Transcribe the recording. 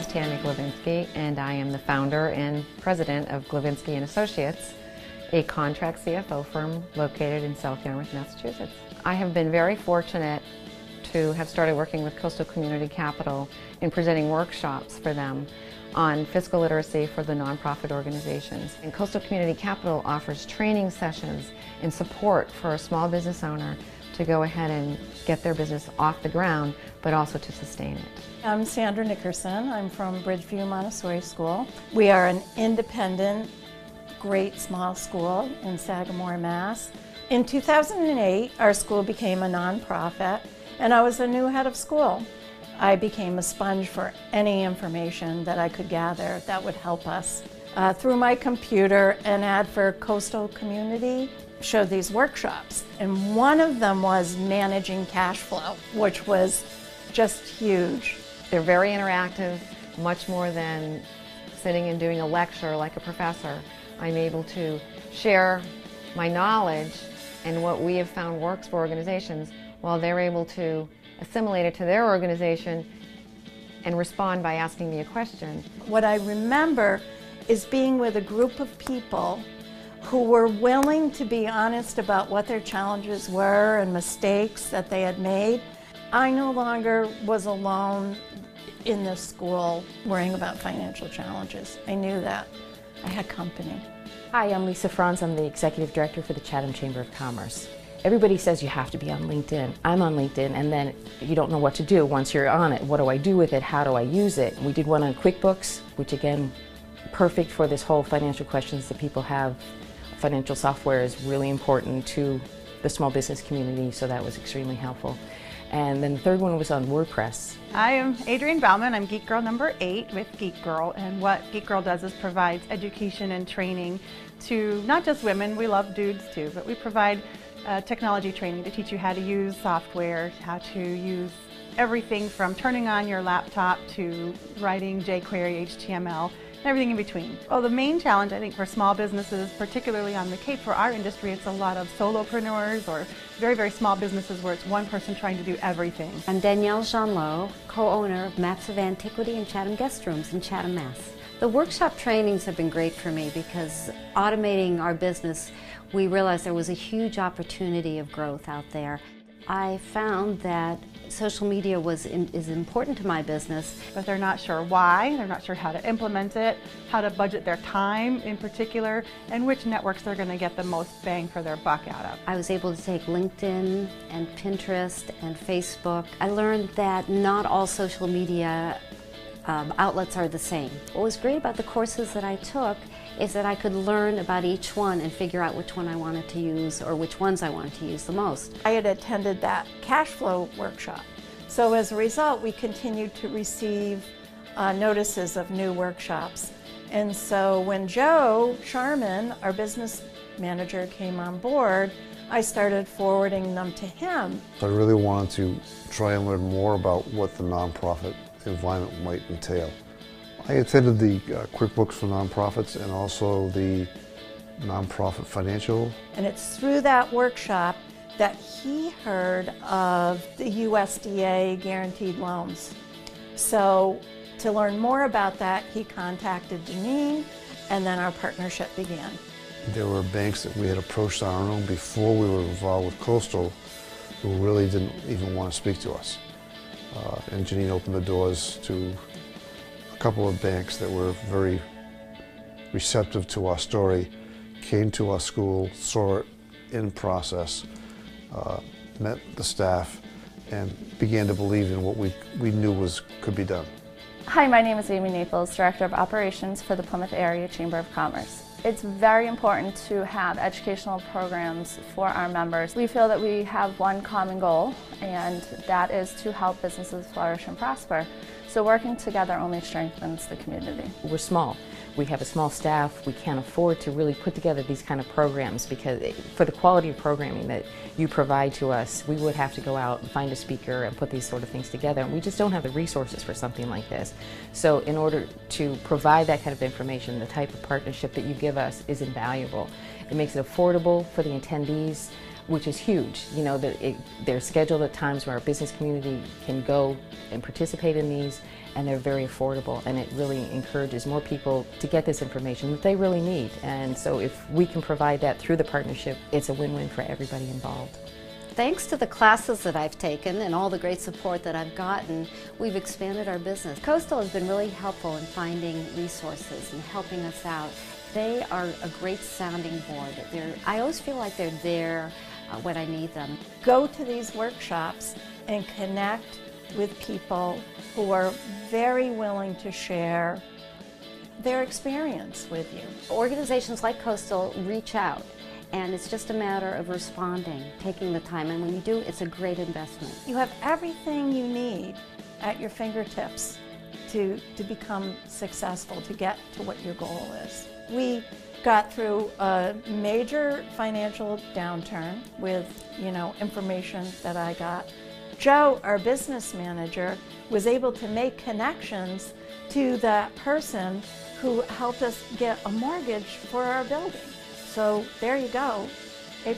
Tammy Glavinsky, and I am the founder and president of Glavinsky & Associates, a contract CFO firm located in South Yarmouth, Massachusetts. I have been very fortunate to have started working with Coastal Community Capital in presenting workshops for them on fiscal literacy for the nonprofit organizations. And Coastal Community Capital offers training sessions and support for a small business owner to go ahead and get their business off the ground, but also to sustain it. I'm Sandra Nickerson. I'm from Bridgeview Montessori School. We are an independent, great small school in Sagamore, Mass. In 2008, our school became a nonprofit, and I was the new head of school. I became a sponge for any information that I could gather that would help us. Through my computer, an ad for Coastal Community showed these workshops, and one of them was managing cash flow, which was just huge. They're very interactive, much more than sitting and doing a lecture like a professor. I'm able to share my knowledge and what we have found works for organizations while they're able to assimilate it to their organization and respond by asking me a question. What I remember is being with a group of people who were willing to be honest about what their challenges were and mistakes that they had made. I no longer was alone in this school worrying about financial challenges. I knew that. I had company. Hi, I'm Lisa Franz. I'm the Executive Director for the Chatham Chamber of Commerce. Everybody says you have to be on LinkedIn. I'm on LinkedIn, and then you don't know what to do once you're on it. What do I do with it? How do I use it? We did one on QuickBooks, which again, perfect for this whole financial questions that people have. Financial software is really important to the small business community, so that was extremely helpful. And then the third one was on WordPress. I am Adrienne Bauman. I'm Geek Girl number 8 with Geek Girl, and what Geek Girl does is provides education and training to not just women, we love dudes too, but we provide technology training to teach you how to use software, how to use everything from turning on your laptop to writing jQuery, HTML, and everything in between. Well, the main challenge I think for small businesses, particularly on the Cape, for our industry, it's a lot of solopreneurs or very, very small businesses where it's one person trying to do everything. I'm Danielle Jeanlot, co-owner of Maps of Antiquity and Chatham Guest Rooms in Chatham, Mass. The workshop trainings have been great for me because automating our business, we realized there was a huge opportunity of growth out there. I found that social media is important to my business. But they're not sure why, they're not sure how to implement it, how to budget their time in particular, and which networks they're going to get the most bang for their buck out of. I was able to take LinkedIn and Pinterest and Facebook. I learned that not all social media outlets are the same. What was great about the courses that I took is that I could learn about each one and figure out which one I wanted to use or which ones I wanted to use the most. I had attended that cash flow workshop. So as a result, we continued to receive notices of new workshops. And so when Joe Sharman, our business manager, came on board, I started forwarding them to him. I really wanted to try and learn more about what the nonprofit environment might entail. I attended the QuickBooks for Nonprofits and also the Nonprofit Financial. And it's through that workshop that he heard of the USDA guaranteed loans. So to learn more about that, he contacted Janine, and then our partnership began. There were banks that we had approached on our own before we were involved with Coastal who really didn't even want to speak to us. And Janine opened the doors to a couple of banks that were very receptive to our story, came to our school, saw it in process, met the staff, and began to believe in what we knew could be done. Hi, my name is Amy Naples, Director of Operations for the Plymouth Area Chamber of Commerce. It's very important to have educational programs for our members. We feel that we have one common goal, and that is to help businesses flourish and prosper. So working together only strengthens the community. We're small. We have a small staff. We can't afford to really put together these kind of programs because for the quality of programming that you provide to us, we would have to go out and find a speaker and put these sort of things together. And we just don't have the resources for something like this. So in order to provide that kind of information, the type of partnership that you give us is invaluable. It makes it affordable for the attendees. which is huge. You know, that they're scheduled at times where our business community can go and participate in these, and they're very affordable, and it really encourages more people to get this information that they really need. And so if we can provide that through the partnership, it's a win-win for everybody involved. Thanks to the classes that I've taken and all the great support that I've gotten, we've expanded our business. Coastal has been really helpful in finding resources and helping us out. They are a great sounding board. I always feel like they're there when I need them. Go to these workshops and connect with people who are very willing to share their experience with you. Organizations like Coastal reach out, and it's just a matter of responding, taking the time, and when you do, it's a great investment. You have everything you need at your fingertips to become successful, to get to what your goal is. We got through a major financial downturn with, information that I got. Joe, our business manager, was able to make connections to that person who helped us get a mortgage for our building. So there you go, A+.